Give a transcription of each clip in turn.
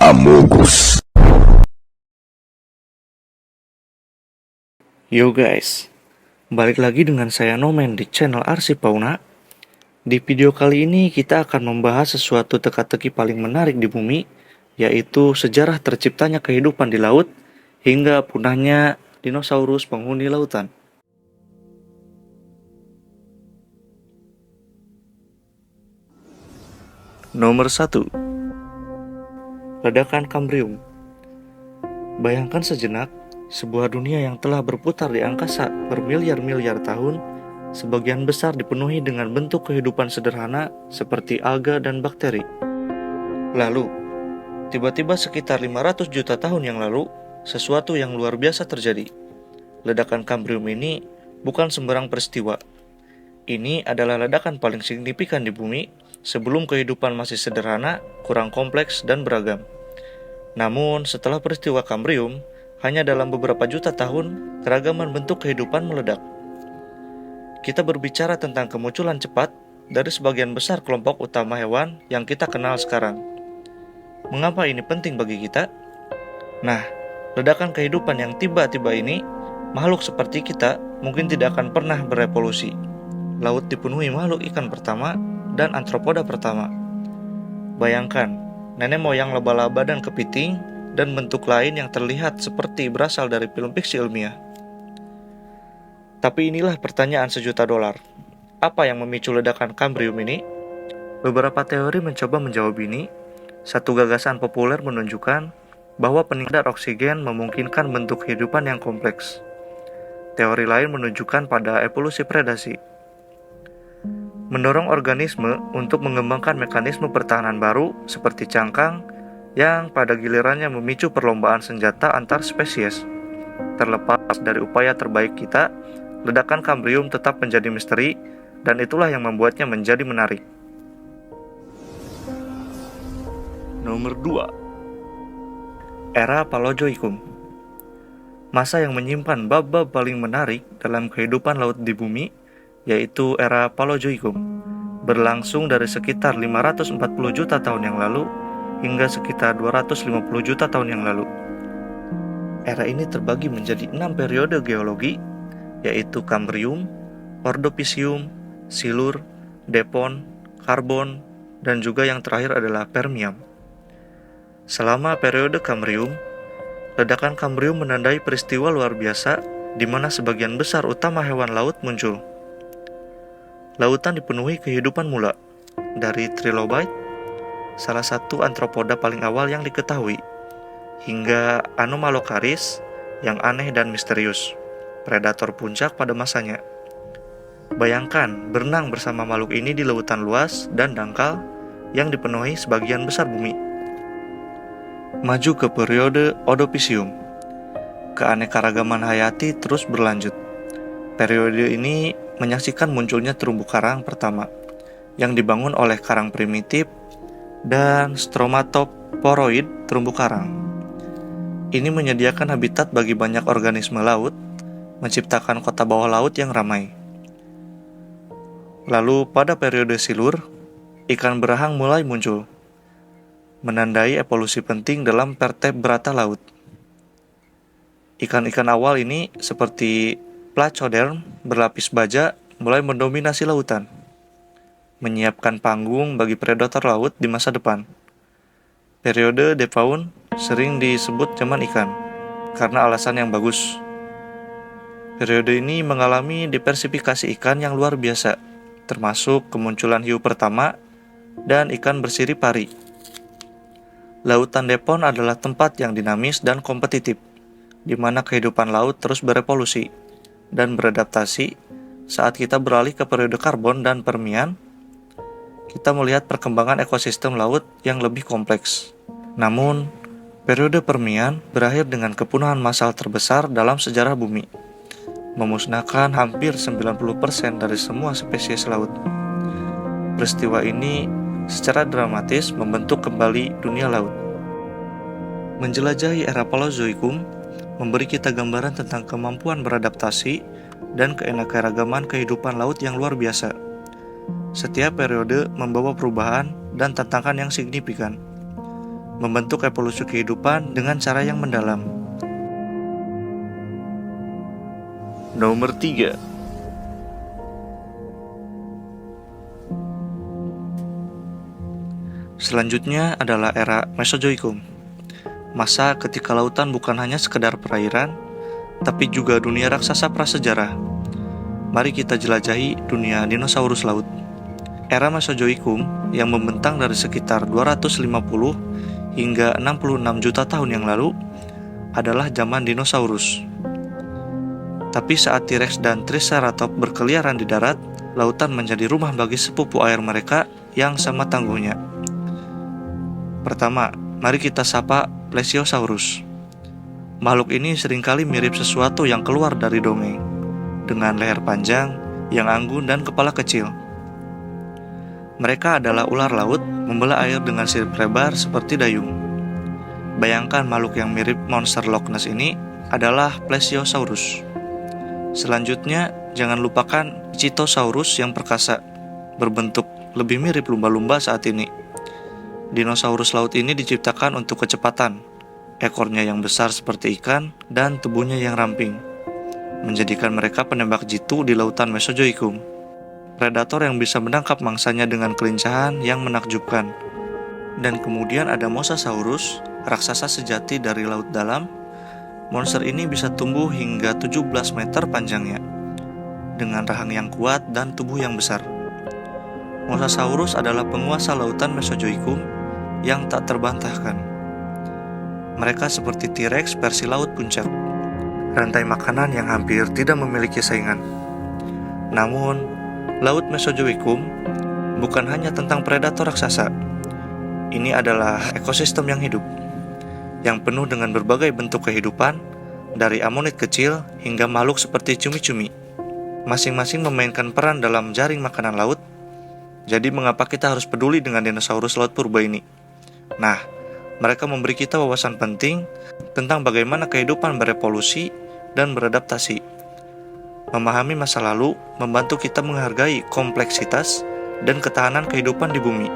Amogus. Yo guys, balik lagi dengan saya Nomen di channel Arsip Fauna. Di video kali ini kita akan membahas sesuatu teka-teki paling menarik di bumi, yaitu sejarah terciptanya kehidupan di laut hingga punahnya dinosaurus penghuni lautan. Nomor 1. Ledakan Kambrium. Bayangkan sejenak, sebuah dunia yang telah berputar di angkasa bermiliar-miliar tahun, sebagian besar dipenuhi dengan bentuk kehidupan sederhana seperti alga dan bakteri. Lalu, tiba-tiba sekitar 500 juta tahun yang lalu, sesuatu yang luar biasa terjadi. Ledakan Kambrium ini bukan sembarang peristiwa. Ini adalah ledakan paling signifikan di bumi sebelum kehidupan masih sederhana, kurang kompleks, dan beragam. Namun, setelah peristiwa Kambrium, hanya dalam beberapa juta tahun, keragaman bentuk kehidupan meledak. Kita berbicara tentang kemunculan cepat dari sebagian besar kelompok utama hewan yang kita kenal sekarang. Mengapa ini penting bagi kita? Nah, ledakan kehidupan yang tiba-tiba ini, makhluk seperti kita mungkin tidak akan pernah berevolusi. Laut dipenuhi makhluk ikan pertama dan antropoda pertama. Bayangkan, nenek moyang laba-laba dan kepiting, dan bentuk lain yang terlihat seperti berasal dari film fiksi ilmiah. Tapi inilah pertanyaan $1 juta. Apa yang memicu ledakan Kambrium ini? Beberapa teori mencoba menjawab ini. Satu gagasan populer menunjukkan bahwa peningkatan oksigen memungkinkan bentuk kehidupan yang kompleks. Teori lain menunjukkan pada evolusi predasi, mendorong organisme untuk mengembangkan mekanisme pertahanan baru seperti cangkang yang pada gilirannya memicu perlombaan senjata antar spesies. Terlepas dari upaya terbaik kita, ledakan Kambrium tetap menjadi misteri, dan itulah yang membuatnya menjadi menarik. Nomor 2. Era Paleozoikum. Masa yang menyimpan bab-bab paling menarik dalam kehidupan laut di bumi, yaitu era Paleozoikum, berlangsung dari sekitar 540 juta tahun yang lalu hingga sekitar 250 juta tahun yang lalu. Era ini terbagi menjadi 6 periode geologi, yaitu Kambrium, Ordovisium, Silur, Devon, Karbon, dan juga yang terakhir adalah Permian. Selama periode Kambrium, ledakan Kambrium menandai peristiwa luar biasa di mana sebagian besar utama hewan laut muncul. Lautan dipenuhi kehidupan mula, dari trilobite, salah satu antropoda paling awal yang diketahui, hingga Anomalocaris yang aneh dan misterius, predator puncak pada masanya. Bayangkan berenang bersama makhluk ini di lautan luas dan dangkal yang dipenuhi sebagian besar bumi. Maju ke periode Ordovisium, keanekaragaman hayati terus berlanjut. Periode ini menyaksikan munculnya terumbu karang pertama yang dibangun oleh karang primitif dan stromatoporoid terumbu karang. Ini menyediakan habitat bagi banyak organisme laut, menciptakan kota bawah laut yang ramai. Lalu pada periode Silur, ikan berahang mulai muncul, menandai evolusi penting dalam vertebrata laut. Ikan-ikan awal ini seperti Placoderm berlapis baja mulai mendominasi lautan, menyiapkan panggung bagi predator laut di masa depan. Periode Devon sering disebut zaman ikan, karena alasan yang bagus. Periode ini mengalami diversifikasi ikan yang luar biasa, termasuk kemunculan hiu pertama dan ikan bersirip pari. Lautan Devon adalah tempat yang dinamis dan kompetitif, di mana kehidupan laut terus berevolusi dan beradaptasi. Saat kita beralih ke periode Karbon dan Permian, kita melihat perkembangan ekosistem laut yang lebih kompleks. Namun, periode Permian berakhir dengan kepunahan massal terbesar dalam sejarah bumi, memusnahkan hampir 90% dari semua spesies laut. Peristiwa ini secara dramatis membentuk kembali dunia laut. Menjelajahi era Paleozoikum memberi kita gambaran tentang kemampuan beradaptasi dan keanekaragaman kehidupan laut yang luar biasa. Setiap periode membawa perubahan dan tantangan yang signifikan. membentuk evolusi kehidupan dengan cara yang mendalam. Nomor 3. Selanjutnya adalah era Mesozoikum. Masa ketika lautan bukan hanya sekedar perairan, tapi juga dunia raksasa prasejarah. Mari kita jelajahi dunia dinosaurus laut. Era Mesozoikum yang membentang dari sekitar 250 hingga 66 juta tahun yang lalu adalah zaman dinosaurus. Tapi saat T-Rex dan Triceratops berkeliaran di darat, lautan menjadi rumah bagi sepupu air mereka yang sama tangguhnya. Pertama, mari kita sapa Plesiosaurus. Makhluk ini seringkali mirip sesuatu yang keluar dari dongeng, dengan leher panjang, yang anggun dan kepala kecil. Mereka adalah ular laut membelah air dengan sirip lebar seperti dayung. Bayangkan makhluk yang mirip monster Loch Ness ini adalah Plesiosaurus. Selanjutnya, jangan lupakan Ichthyosaurus yang perkasa, berbentuk lebih mirip lumba-lumba saat ini. Dinosaurus laut ini diciptakan untuk kecepatan, ekornya yang besar seperti ikan dan tubuhnya yang ramping, menjadikan mereka penembak jitu di lautan Mesozoikum. Predator yang bisa menangkap mangsanya dengan kelincahan yang menakjubkan. Dan kemudian ada Mosasaurus, raksasa sejati dari laut dalam. Monster ini bisa tumbuh hingga 17 meter panjangnya, dengan rahang yang kuat dan tubuh yang besar. Mosasaurus adalah penguasa lautan Mesozoikum yang tak terbantahkan. Mereka seperti T-Rex versi laut puncak, rantai makanan yang hampir tidak memiliki saingan. Namun, laut Mesozoikum bukan hanya tentang predator raksasa. Ini adalah ekosistem yang hidup, yang penuh dengan berbagai bentuk kehidupan, dari amonit kecil hingga makhluk seperti cumi-cumi. Masing-masing memainkan peran dalam jaring makanan laut. Jadi mengapa kita harus peduli dengan dinosaurus laut purba ini? Nah, mereka memberi kita wawasan penting tentang bagaimana kehidupan berevolusi dan beradaptasi. Memahami masa lalu membantu kita menghargai kompleksitas dan ketahanan kehidupan di bumi,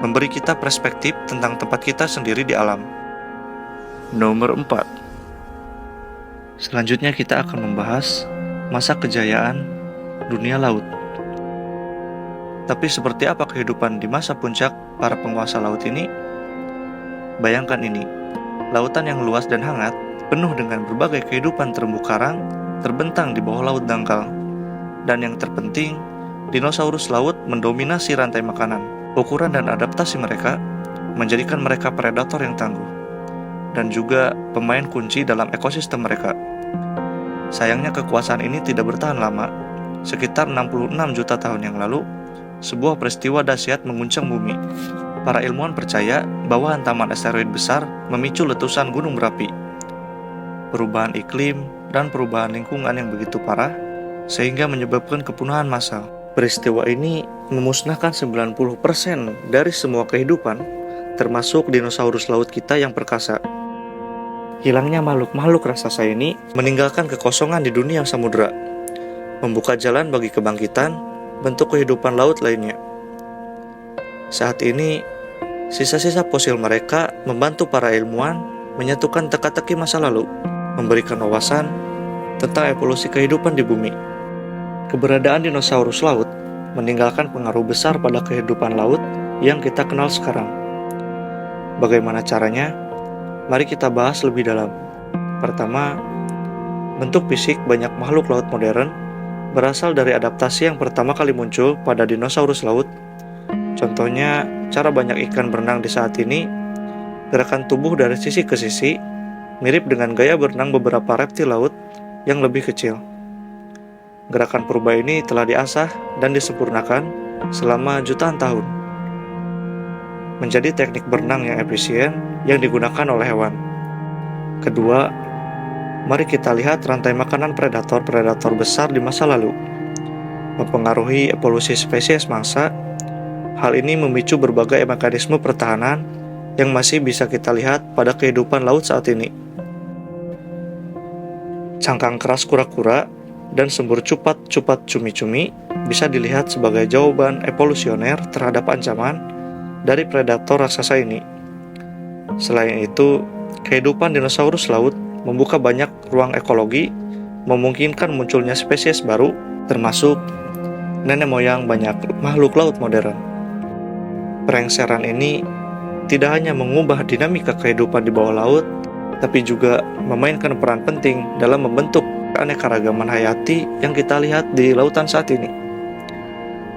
memberi kita perspektif tentang tempat kita sendiri di alam. Nomor 4. Selanjutnya kita akan membahas masa kejayaan dunia laut. Tapi seperti apa kehidupan di masa puncak para penguasa laut ini? Bayangkan ini, lautan yang luas dan hangat, penuh dengan berbagai kehidupan terumbu karang, terbentang di bawah laut dangkal. Dan yang terpenting, dinosaurus laut mendominasi rantai makanan. Ukuran dan adaptasi mereka menjadikan mereka predator yang tangguh, dan juga pemain kunci dalam ekosistem mereka. Sayangnya kekuasaan ini tidak bertahan lama. Sekitar 66 juta tahun yang lalu, sebuah peristiwa dahsyat mengguncang bumi. Para ilmuwan percaya bahwa hantaman asteroid besar memicu letusan gunung berapi, perubahan iklim, dan perubahan lingkungan yang begitu parah, sehingga menyebabkan kepunahan massal. Peristiwa ini memusnahkan 90% dari semua kehidupan, termasuk dinosaurus laut kita yang perkasa. Hilangnya makhluk-makhluk raksasa ini meninggalkan kekosongan di dunia samudera, membuka jalan bagi kebangkitan bentuk kehidupan laut lainnya. Saat ini, sisa-sisa fosil mereka membantu para ilmuwan menyatukan teka-teki masa lalu, memberikan wawasan tentang evolusi kehidupan di bumi. Keberadaan dinosaurus laut meninggalkan pengaruh besar pada kehidupan laut yang kita kenal sekarang. Bagaimana caranya? Mari kita bahas lebih dalam. Pertama, bentuk fisik banyak makhluk laut modern berasal dari adaptasi yang pertama kali muncul pada dinosaurus laut. Contohnya, cara banyak ikan berenang di saat ini, gerakan tubuh dari sisi ke sisi, mirip dengan gaya berenang beberapa reptil laut yang lebih kecil. Gerakan purba ini telah diasah dan disempurnakan selama jutaan tahun, menjadi teknik berenang yang efisien yang digunakan oleh hewan. Kedua, mari kita lihat rantai makanan predator-predator besar di masa lalu, mempengaruhi evolusi spesies mangsa. Hal ini memicu berbagai mekanisme pertahanan yang masih bisa kita lihat pada kehidupan laut saat ini. Cangkang keras kura-kura dan sembur cupat-cupat cumi-cumi bisa dilihat sebagai jawaban evolusioner terhadap ancaman dari predator raksasa ini. Selain itu, kehidupan dinosaurus laut membuka banyak ruang ekologi, memungkinkan munculnya spesies baru, termasuk nenek moyang banyak makhluk laut modern. Perengseran ini tidak hanya mengubah dinamika kehidupan di bawah laut, tapi juga memainkan peran penting dalam membentuk keanekaragaman hayati yang kita lihat di lautan saat ini.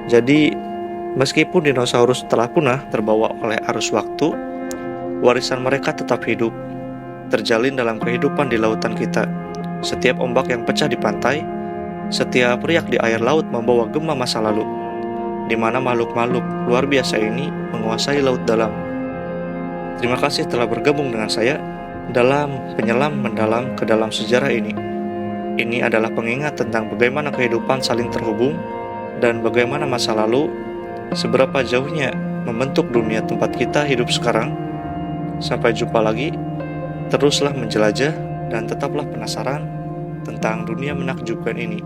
Jadi, meskipun dinosaurus telah punah terbawa oleh arus waktu, warisan mereka tetap hidup, terjalin dalam kehidupan di lautan kita. Setiap ombak yang pecah di pantai, setiap riak di air laut membawa gema masa lalu, di mana makhluk-makhluk luar biasa ini menguasai laut dalam. Terima kasih telah bergabung dengan saya dalam penyelam mendalam ke dalam sejarah ini. Ini adalah pengingat tentang bagaimana kehidupan saling terhubung dan bagaimana masa lalu seberapa jauhnya membentuk dunia tempat kita hidup sekarang. Sampai jumpa lagi, teruslah menjelajah dan tetaplah penasaran tentang dunia menakjubkan ini.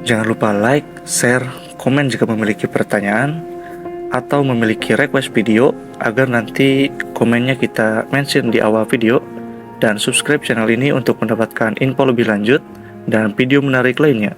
Jangan lupa like, share, komen jika memiliki pertanyaan atau memiliki request video agar nanti komennya kita mention di awal video, dan subscribe channel ini untuk mendapatkan info lebih lanjut dan video menarik lainnya.